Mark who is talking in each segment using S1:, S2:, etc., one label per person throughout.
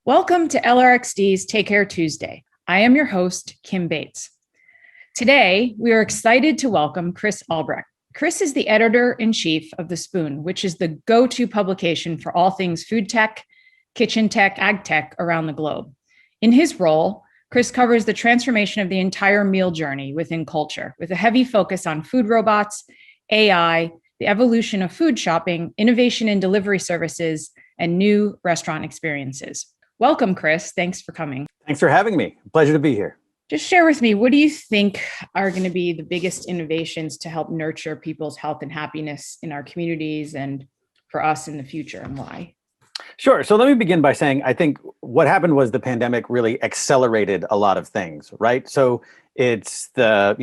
S1: Welcome to LRXD's Take Care Tuesday. I am your host, Kim Bates. Today, we are excited to welcome Chris Albrecht. Chris is the editor-in-chief of The Spoon, which is the go-to publication for all things food tech, kitchen tech, ag tech around the globe. In his role, Chris covers the transformation of the entire meal journey within culture, with a heavy focus on food robots, AI, the evolution of food shopping, innovation in delivery services, and new restaurant experiences. Welcome, Chris. Thanks for coming.
S2: Thanks for having me. Pleasure to be here.
S1: Just share with me, what do you think are going to be the biggest innovations to help nurture people's health and happiness in our communities and for us in the future, and why?
S2: Sure. So let me begin by saying, I think what happened was the pandemic really accelerated a lot of things, right? So it's the,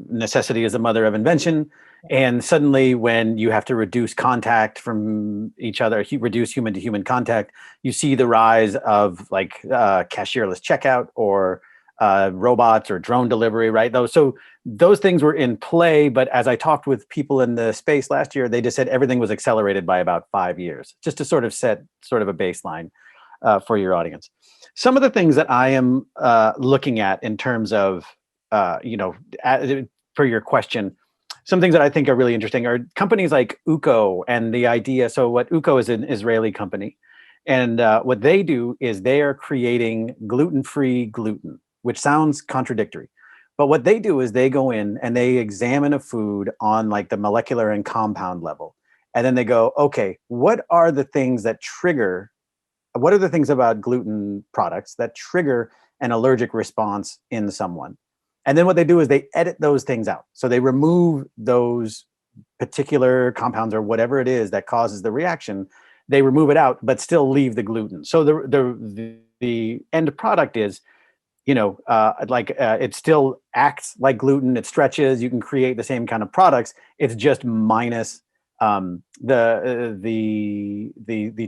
S2: necessity is the mother of invention. And suddenly when you have to reduce contact from each other, reduce human to human contact, you see the rise of cashierless checkout or robots or drone delivery, right? Those things were in play, but as I talked with people in the space last year, they just said everything was accelerated by about 5 years, just to sort of set sort of a baseline for your audience. Some of the things that I am looking at in terms of, for your question, some things that I think are really interesting are companies like Uko and the idea. So what Uko is an Israeli company, and what they do is they are creating gluten-free gluten, which sounds contradictory. But what they do is they go in and they examine a food on like the molecular and compound level. And then they go, okay, what are the things about gluten products that trigger an allergic response in someone? And then what they do is they edit those things out. So they remove those particular compounds or whatever it is that causes the reaction. They remove it out, but still leave the gluten. So the end product is, it still acts like gluten. It stretches. You can create the same kind of products. It's just minus the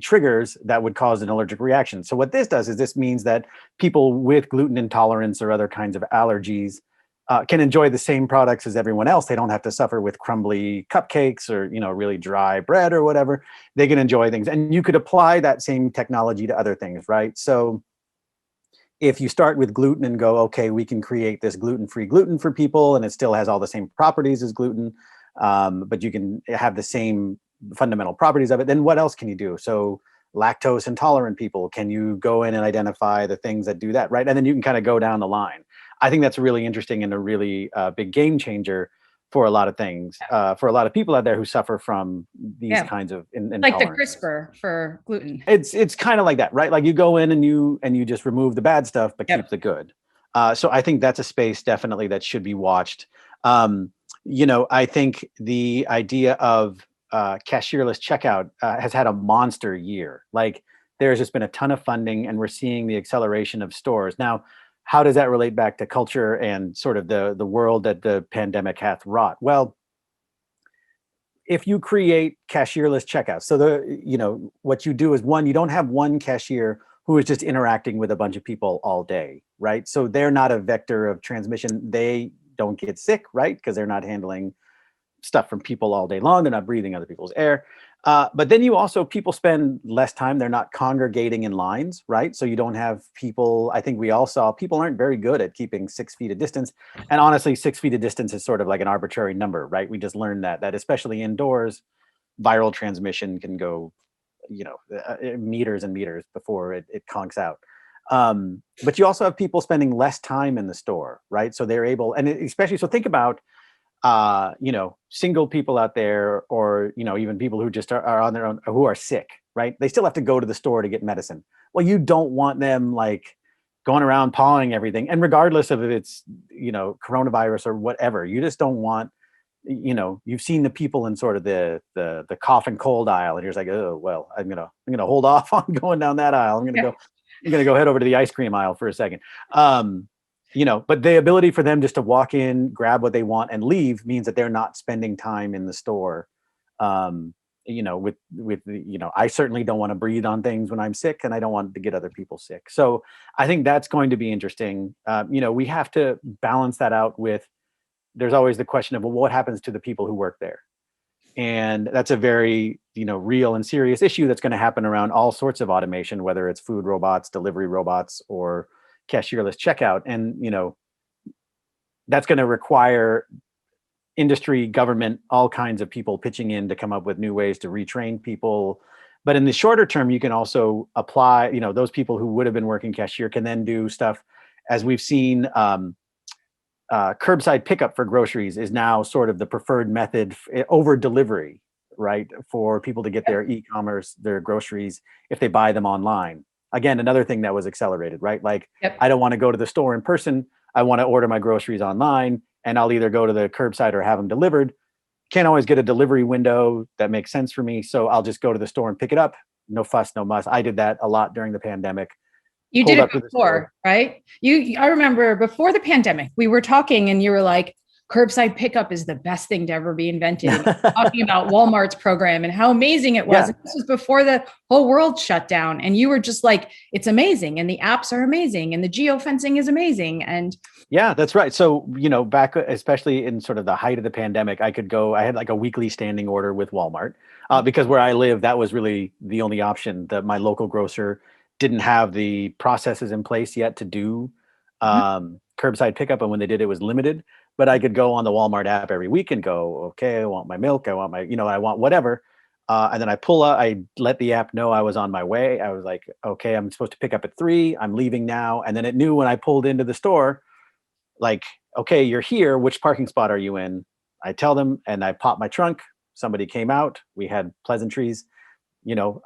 S2: triggers that would cause an allergic reaction. So what this does is this means that people with gluten intolerance or other kinds of allergies can enjoy the same products as everyone else. They don't have to suffer with crumbly cupcakes or really dry bread or whatever. They can enjoy things, and you could apply that same technology to other things, right? So if you start with gluten and go, okay, we can create this gluten-free gluten for people, and it still has all the same properties as gluten, but you can have the same fundamental properties of it, then what else can you do? So lactose intolerant people, can you go in and identify the things that do that, right? And then you can kind of go down the line. I think that's really interesting and a really big game changer for a lot of things, for a lot of people out there who suffer from these kinds of intolerance.
S1: Like the CRISPR for gluten.
S2: It's kind of like that, right? Like you go in and you just remove the bad stuff, but keep the good. So I think that's a space definitely that should be watched. I think the idea of cashierless checkout has had a monster year. Like there's just been a ton of funding, and we're seeing the acceleration of stores. Now, how does that relate back to culture and sort of the world that the pandemic hath wrought? Well, if you create cashierless checkouts, so what you do is you don't have one cashier who is just interacting with a bunch of people all day, right? So they're not a vector of transmission. They don't get sick, right? Because they're not handling stuff from people all day long. They're not breathing other people's air. But then people spend less time. They're not congregating in lines, right? So you don't have people. I think we all saw people aren't very good at keeping 6 feet of distance. And honestly, 6 feet of distance is sort of like an arbitrary number, right? We just learned that especially indoors, viral transmission can go, meters and meters before it conks out. But you also have people spending less time in the store, right? So they're able, and especially, so think about, single people out there, or, even people who just are on their own, who are sick, right? They still have to go to the store to get medicine. Well, you don't want them like going around pawing everything. And regardless of if it's, coronavirus or whatever, you just don't want, you've seen the people in sort of the cough and cold aisle, and you're just like, oh, well, I'm going to hold off on going down that aisle. I'm going to go head over to the ice cream aisle for a second. But the ability for them just to walk in, grab what they want and leave means that they're not spending time in the store. I certainly don't want to breathe on things when I'm sick, and I don't want to get other people sick. So I think that's going to be interesting. We have to balance that out with, there's always the question of, well, what happens to the people who work there? And that's a very, real and serious issue that's going to happen around all sorts of automation, whether it's food robots, delivery robots, or cashierless checkout. And, that's going to require industry, government, all kinds of people pitching in to come up with new ways to retrain people. But in the shorter term, you can also apply, those people who would have been working cashier can then do stuff, as we've seen. Curbside pickup for groceries is now sort of the preferred method over delivery, right? For people to get their e-commerce, their groceries, if they buy them online. Again, another thing that was accelerated, right? Like, I don't want to go to the store in person. I want to order my groceries online, and I'll either go to the curbside or have them delivered. Can't always get a delivery window that makes sense for me. So I'll just go to the store and pick it up. No fuss, no muss. I did that a lot during the pandemic.
S1: You did it before, right? I remember before the pandemic, we were talking and you were like, curbside pickup is the best thing to ever be invented. Talking about Walmart's program and how amazing it was.
S2: Yeah.
S1: And this was before the whole world shut down. And you were just like, it's amazing. And the apps are amazing. And the geofencing is amazing. And
S2: yeah, that's right. So, back, especially in sort of the height of the pandemic, I had like a weekly standing order with Walmart because where I live, that was really the only option. That my local grocer didn't have the processes in place yet to do curbside pickup. And when they did, it was limited. But I could go on the Walmart app every week and go, okay, I want my milk. I want my, I want whatever. And then I pull up, I let the app know I was on my way. I was like, okay, I'm supposed to pick up at 3. I'm leaving now. And then it knew when I pulled into the store, like, okay, you're here. Which parking spot are you in? I tell them, and I pop my trunk. Somebody came out. We had pleasantries.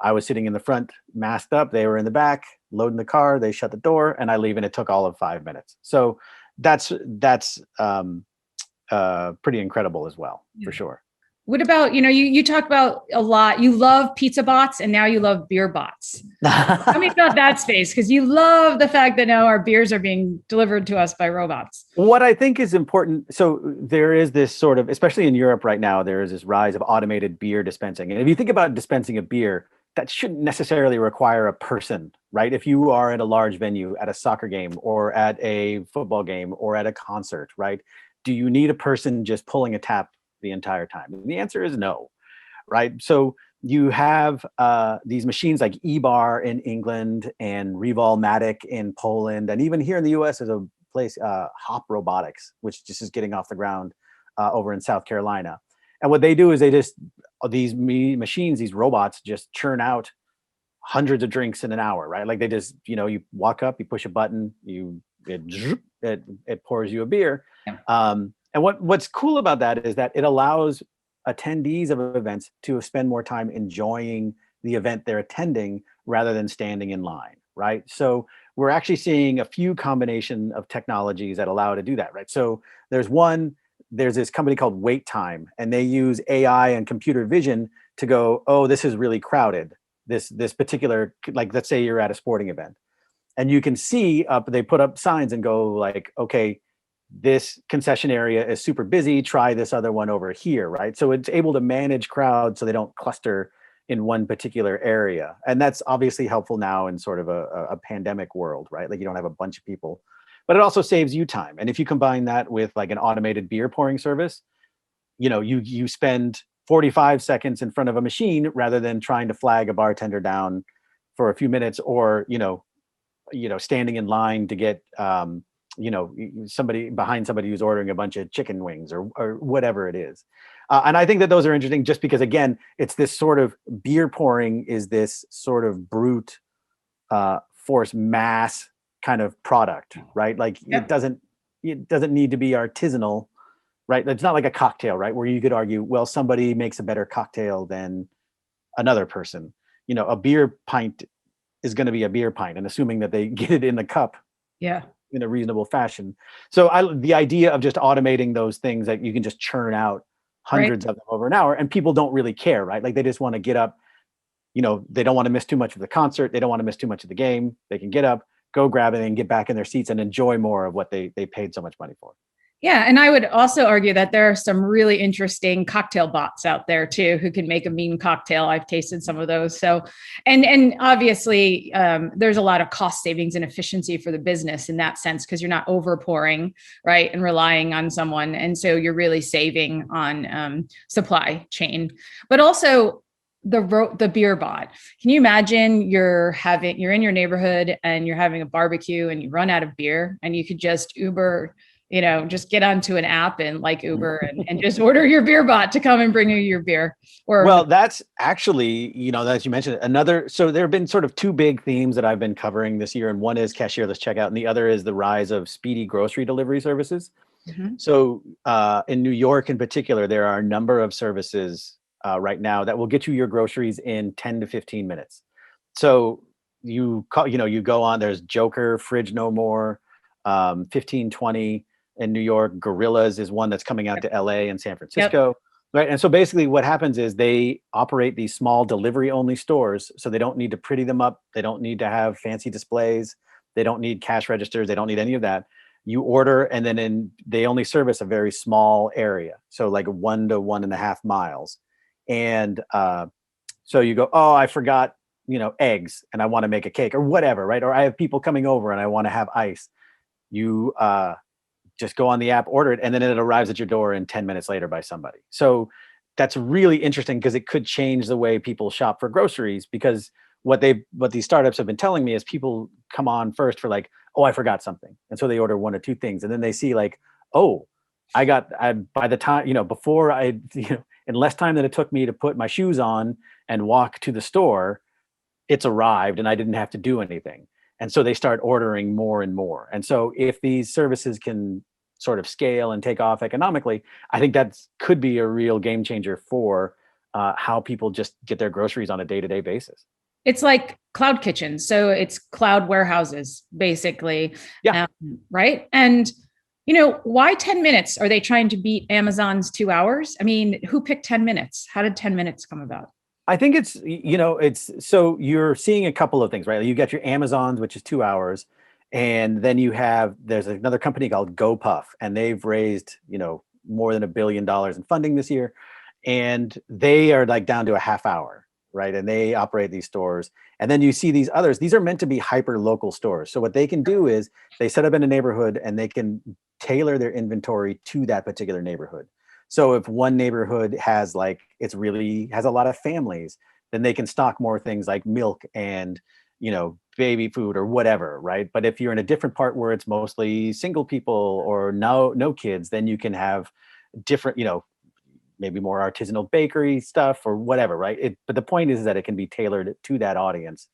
S2: I was sitting in the front, masked up. They were in the back, loading the car. They shut the door, and I leave, and it took all of 5 minutes. So that's pretty incredible as well, for sure.
S1: What about, you talk about a lot, you love pizza bots and now you love beer bots. Tell me about that space, because you love the fact that now our beers are being delivered to us by robots.
S2: What I think is important, so there is this sort of, especially in Europe right now, there is this rise of automated beer dispensing. And if you think about dispensing a beer, that shouldn't necessarily require a person, right? If you are at a large venue, at a soccer game or at a football game or at a concert, right? Do you need a person just pulling a tap the entire time? And the answer is no, right? So you have these machines like eBar in England and Revolmatic in Poland, and even here in the US there's a place, Hop Robotics, which just is getting off the ground over in South Carolina. And what they do is these machines, these robots just churn out hundreds of drinks in an hour, right? Like they just, you walk up, you push a button, it pours you a beer. Yeah. And what's cool about that is that it allows attendees of events to spend more time enjoying the event they're attending rather than standing in line, right? So we're actually seeing a few combination of technologies that allow to do that, right? So there's this company called Wait Time, and they use AI and computer vision to go, oh, this is really crowded. This particular, like, let's say you're at a sporting event, and you can see they put up signs and go like, okay, this concession area is super busy. Try this other one over here, right? So it's able to manage crowds so they don't cluster in one particular area, and that's obviously helpful now in sort of a pandemic world, right? Like you don't have a bunch of people. But it also saves you time. And if you combine that with like an automated beer pouring service, you spend 45 seconds in front of a machine rather than trying to flag a bartender down for a few minutes, or, standing in line to get, somebody who's ordering a bunch of chicken wings or whatever it is. And I think that those are interesting just because, again, it's this sort of beer pouring is this sort of brute force mass kind of product, right? Like it doesn't need to be artisanal, right? It's not like a cocktail, right? Where you could argue, well, somebody makes a better cocktail than another person. A beer pint is going to be a beer pint, and assuming that they get it in the cup, in a reasonable fashion. So the idea of just automating those things that you can just churn out hundreds of them over an hour, and people don't really care, right? Like they just want to get up, they don't want to miss too much of the concert. They don't want to miss too much of the game. They can get up, go grab it, and get back in their seats and enjoy more of what they paid so much money for.
S1: Yeah, and I would also argue that there are some really interesting cocktail bots out there too who can make a mean cocktail. I've tasted some of those. So, and obviously, there's a lot of cost savings and efficiency for the business in that sense because you're not over pouring, right, and relying on someone, and so you're really saving on supply chain. But also the beer bot. Can you imagine you're in your neighborhood and you're having a barbecue and you run out of beer and you could just Uber, just get onto an app and like Uber and just order your beer bot to come and bring you your beer.
S2: Well, that's actually, as you mentioned, so there have been sort of two big themes that I've been covering this year. And one is cashierless checkout. And the other is the rise of speedy grocery delivery services. Mm-hmm. So in New York in particular, there are a number of services right now that will get you your groceries in 10 to 15 minutes. So you go on, there's Joker, Fridge No More, 1520 in New York. Gorillas is one that's coming out to LA and San Francisco. Yep. Right. And so basically what happens is they operate these small delivery only stores. So they don't need to pretty them up. They don't need to have fancy displays. They don't need cash registers. They don't need any of that. You order and then they only service a very small area. So like 1 to 1.5 miles. And so you go, oh, I forgot, eggs and I want to make a cake or whatever. Right. Or I have people coming over and I want to have ice. You just go on the app, order it, and then it arrives at your door in 10 minutes later by somebody. So that's really interesting because it could change the way people shop for groceries, because what these startups have been telling me is people come on first for like, oh, I forgot something. And so they order 1 or 2 things. And then they see like, oh, by the time, before in less time than it took me to put my shoes on and walk to the store, it's arrived and I didn't have to do anything. And so they start ordering more and more. And so if these services can sort of scale and take off economically, I think that could be a real game changer for how people just get their groceries on a day-to-day basis.
S1: It's like cloud kitchens. So it's cloud warehouses, basically.
S2: Yeah.
S1: Right. And, why 10 minutes? Are they trying to beat Amazon's 2 hours? I mean, who picked 10 minutes? How did 10 minutes come about?
S2: I think it's so you're seeing a couple of things, right? You got your Amazons, which is 2 hours. And then there's another company called GoPuff, and they've raised, more than $1 billion in funding this year. And they are like down to a half hour, right? And they operate these stores. And then you see these others, these are meant to be hyper local stores. So what they can do is they set up in a neighborhood and they can tailor their inventory to that particular neighborhood. So if one neighborhood has a lot of families, then they can stock more things like milk and, baby food or whatever, right? But if you're in a different part where it's mostly single people or no kids, then you can have different, maybe more artisanal bakery stuff or whatever, right? But the point is that it can be tailored to that audience,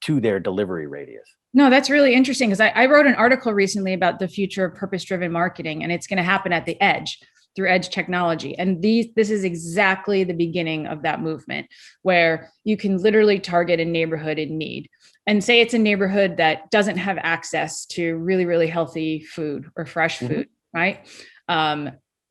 S2: to their delivery radius.
S1: No, that's really interesting because I wrote an article recently about the future of purpose-driven marketing, and it's going to happen at the edge through edge technology. And this is exactly the beginning of that movement where you can literally target a neighborhood in need. And say it's a neighborhood that doesn't have access to really, really healthy food or fresh food, right?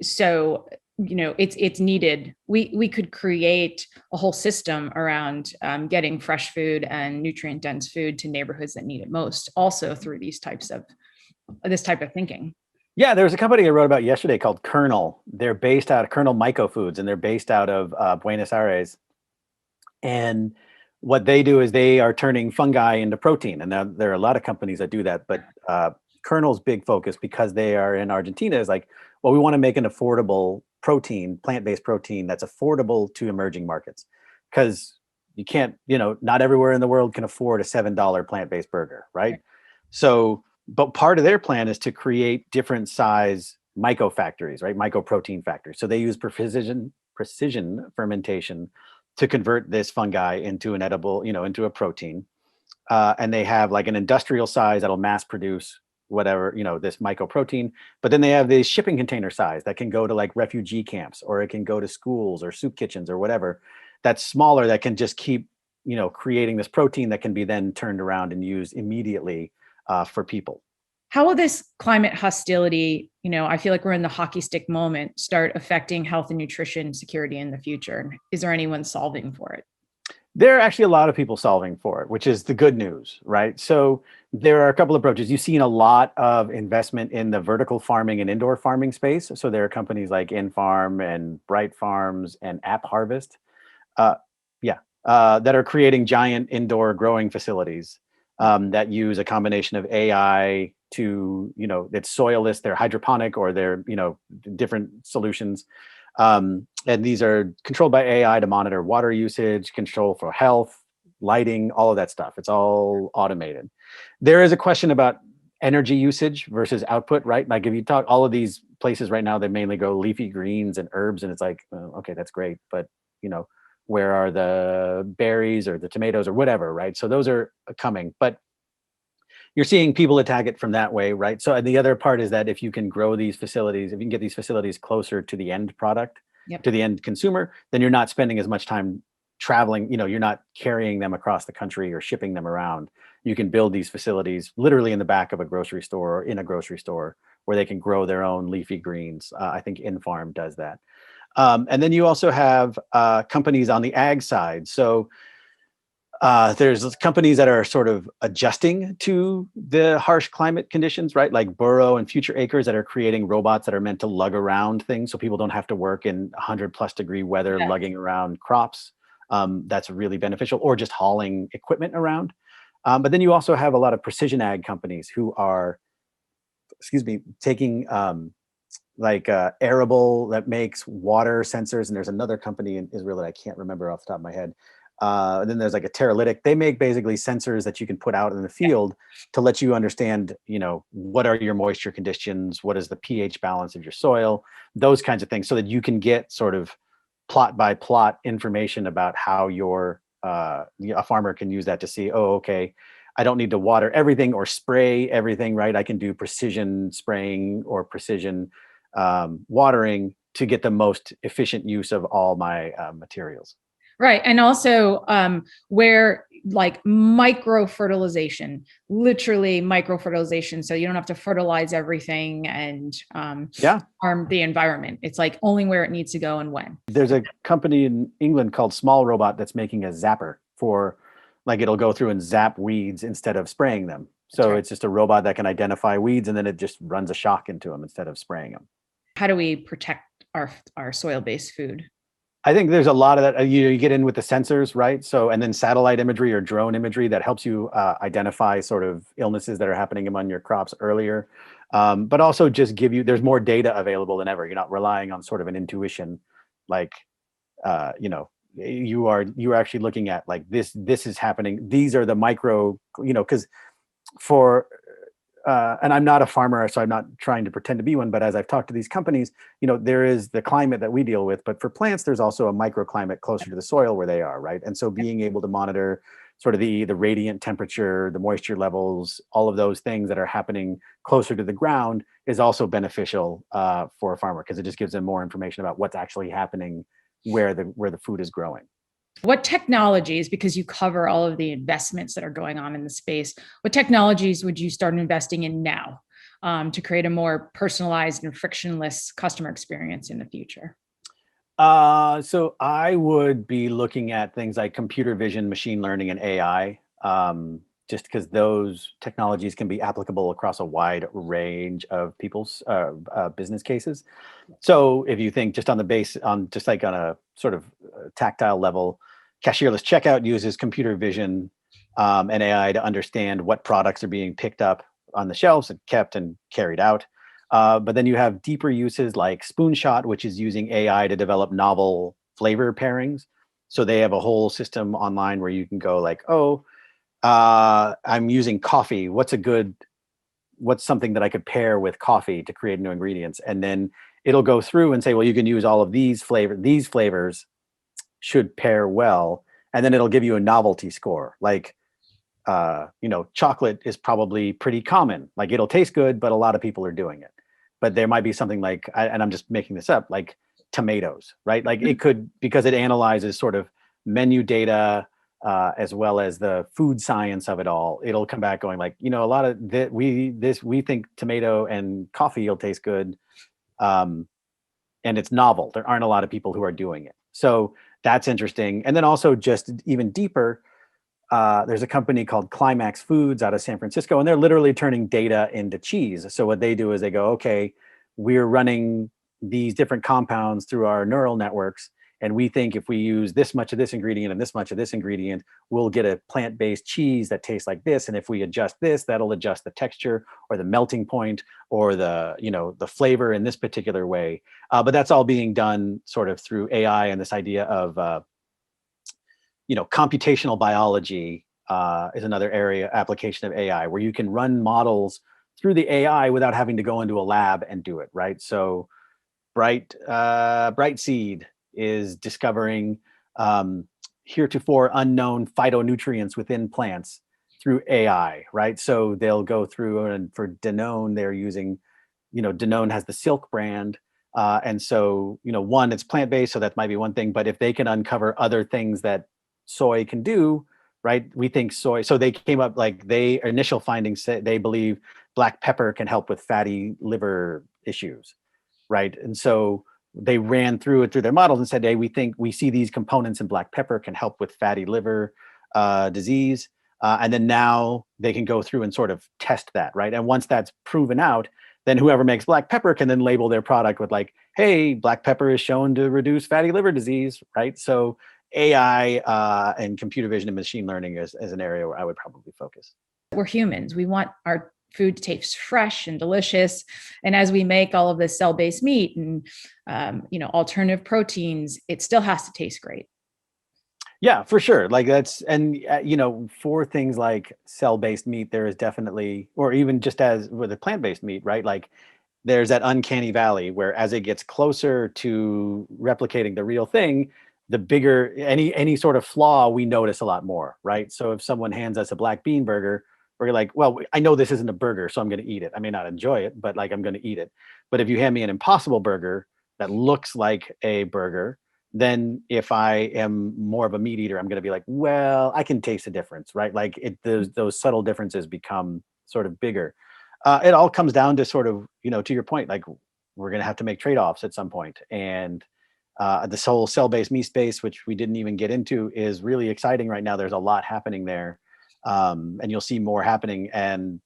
S1: So, it's needed. We could create a whole system around getting fresh food and nutrient dense food to neighborhoods that need it most, also through this type of thinking.
S2: Yeah, there was a company I wrote about yesterday called Kernel. They're based out of Kernel Myco Foods, and they're based out of Buenos Aires. And what they do is they are turning fungi into protein. And now there are a lot of companies that do that. But Kernel's big focus, because they are in Argentina, is like, well, we want to make an affordable protein, plant-based protein that's affordable to emerging markets. Because you can't, not everywhere in the world can afford a $7 plant-based burger, right? So, but part of their plan is to create different size myco factories, right? Mycoprotein factories. So they use precision fermentation to convert this fungi into an edible, into a protein. And they have like an industrial size that'll mass produce whatever, this mycoprotein. But then they have this shipping container size that can go to like refugee camps, or it can go to schools or soup kitchens or whatever. That's smaller, that can just keep, creating this protein that can be then turned around and used immediately for people.
S1: How will this climate hostility, I feel like we're in the hockey stick moment, start affecting health and nutrition security in the future? Is there anyone solving for it?
S2: There are actually a lot of people solving for it, which is the good news, right? So there are a couple of approaches. You've seen a lot of investment in the vertical farming and indoor farming space. So there are companies like InFarm and Bright Farms and App Harvest, uh, that are creating giant indoor growing facilities that use a combination of AI to, it's soilless, they're hydroponic, or they're, different solutions. And these are controlled by AI to monitor water usage, control for health, lighting, all of that stuff. It's all automated. There is a question about energy usage versus output, right? Like if you talk all of these places right now, they mainly go leafy greens and herbs, and it's like, okay, that's great, but where are the berries or the tomatoes or whatever, right? So those are coming, but you're seeing people attack it from that way, right? So the other part is that if you can grow these facilities, if you can get these facilities closer to the end product,
S1: Yep.
S2: to the end consumer, then you're not spending as much time traveling, you're not carrying them across the country or shipping them around. You can build these facilities literally in the back of a grocery store or in a grocery store where they can grow their own leafy greens. I think InFarm does that. And then you also have companies on the ag side. So there's companies that are sort of adjusting to the harsh climate conditions, right? Like Burrow and Future Acres that are creating robots that are meant to lug around things so people don't have to work in 100+ degree weather,
S1: Yeah.
S2: lugging around crops. That's really beneficial, or just hauling equipment around. But then you also have a lot of precision ag companies who are, taking Arable that makes water sensors, and there's another company in Israel that I can't remember off the top of my head. And then there's like a Teralytic. They make basically sensors that you can put out in the field to let you understand, what are your moisture conditions, what is the pH balance of your soil, those kinds of things, so that you can get sort of plot by plot information about how a farmer can use that to see, oh, okay, I don't need to water everything or spray everything, right? I can do precision spraying or precision watering to get the most efficient use of all my materials.
S1: Right. And also where like micro fertilization, literally micro fertilization. So you don't have to fertilize everything and harm the environment. It's like only where it needs to go and when.
S2: There's a company in England called Small Robot that's making a zapper for, like, it'll go through and zap weeds instead of spraying them. So It's just a robot that can identify weeds, and then it just runs a shock into them instead of spraying them.
S1: How do we protect our soil-based food?
S2: I think there's a lot of that. You get in with the sensors, right? So, and then satellite imagery or drone imagery that helps you identify sort of illnesses that are happening among your crops earlier. But also just there's more data available than ever. You're not relying on sort of an intuition, like, you are actually looking at like this is happening. These are the micro, because for and I'm not a farmer, so I'm not trying to pretend to be one, but as I've talked to these companies, there is the climate that we deal with, but for plants, there's also a microclimate closer to the soil where they are, right? And so being able to monitor sort of the radiant temperature, the moisture levels, all of those things that are happening closer to the ground is also beneficial for a farmer, because it just gives them more information about what's actually happening where the food is growing.
S1: What technologies, because you cover all of the investments that are going on in the space, what technologies would you start investing in now to create a more personalized and frictionless customer experience in the future?
S2: So I would be looking at things like computer vision, machine learning, and AI, just because those technologies can be applicable across a wide range of people's business cases. So if you think just on a sort of tactile level, cashierless checkout uses computer vision and AI to understand what products are being picked up on the shelves and kept and carried out. But then you have deeper uses like Spoonshot, which is using AI to develop novel flavor pairings. So they have a whole system online where you can go like, oh, I'm using coffee. What's something that I could pair with coffee to create new ingredients? And then it'll go through and say, well, you can use all of these flavors should pair well. And then it'll give you a novelty score. Like, chocolate is probably pretty common. Like, it'll taste good, but a lot of people are doing it. But there might be something like, and I'm just making this up, like tomatoes, right? Like it could, because it analyzes sort of menu data, as well as the food science of it all, it'll come back going like, a lot of we think tomato and coffee will taste good, and it's novel. There aren't a lot of people who are doing it. So That's interesting. And then also just even deeper, there's a company called Climax Foods out of San Francisco, and they're literally turning data into cheese. So what they do is they go, okay, we're running these different compounds through our neural networks, and we think if we use this much of this ingredient and this much of this ingredient, we'll get a plant-based cheese that tastes like this. And if we adjust this, that'll adjust the texture or the melting point or the flavor in this particular way. But that's all being done sort of through AI and this idea of computational biology is another area application of AI where you can run models through the AI without having to go into a lab and do it, right? So Bright Seed is discovering heretofore unknown phytonutrients within plants through AI, right? So they'll go through, and for Danone, they're using, Danone has the Silk brand. And so, one, it's plant-based, so that might be one thing, but if they can uncover other things that soy can do, right? We think soy, so they came up like initial findings said they believe black pepper can help with fatty liver issues, right? And so they ran through their models and said, hey, we think we see these components in black pepper can help with fatty liver disease. And then now they can go through and sort of test that, right? And once that's proven out, then whoever makes black pepper can then label their product with like, hey, black pepper is shown to reduce fatty liver disease, right? So AI and computer vision and machine learning is an area where I would probably focus.
S1: We're humans. We want our food to taste fresh and delicious. And as we make all of this cell-based meat and alternative proteins, it still has to taste great.
S2: Yeah, for sure. Like that's, and for things like cell-based meat, there is definitely, or even just as with a plant-based meat, right? Like there's that uncanny valley where as it gets closer to replicating the real thing, the bigger any sort of flaw we notice a lot more, right? So if someone hands us a black bean burger, we're like, well, I know this isn't a burger, so I'm going to eat it. I may not enjoy it, but like I'm going to eat it. But if you hand me an Impossible Burger that looks like a burger, then if I am more of a meat eater, I'm going to be like, well, I can taste the difference, right? Like those subtle differences become sort of bigger. It all comes down to sort of, to your point, like we're going to have to make trade-offs at some point. And this whole cell-based meat space, which we didn't even get into, is really exciting right now. There's a lot happening there. And you'll see more happening. And,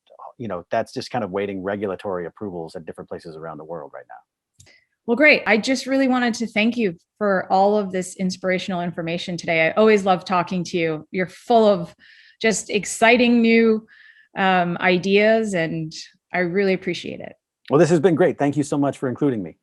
S2: that's just kind of waiting regulatory approvals at different places around the world right now.
S1: Well, great. I just really wanted to thank you for all of this inspirational information today. I always love talking to you. You're full of just exciting new ideas, and I really appreciate it.
S2: Well, this has been great. Thank you so much for including me.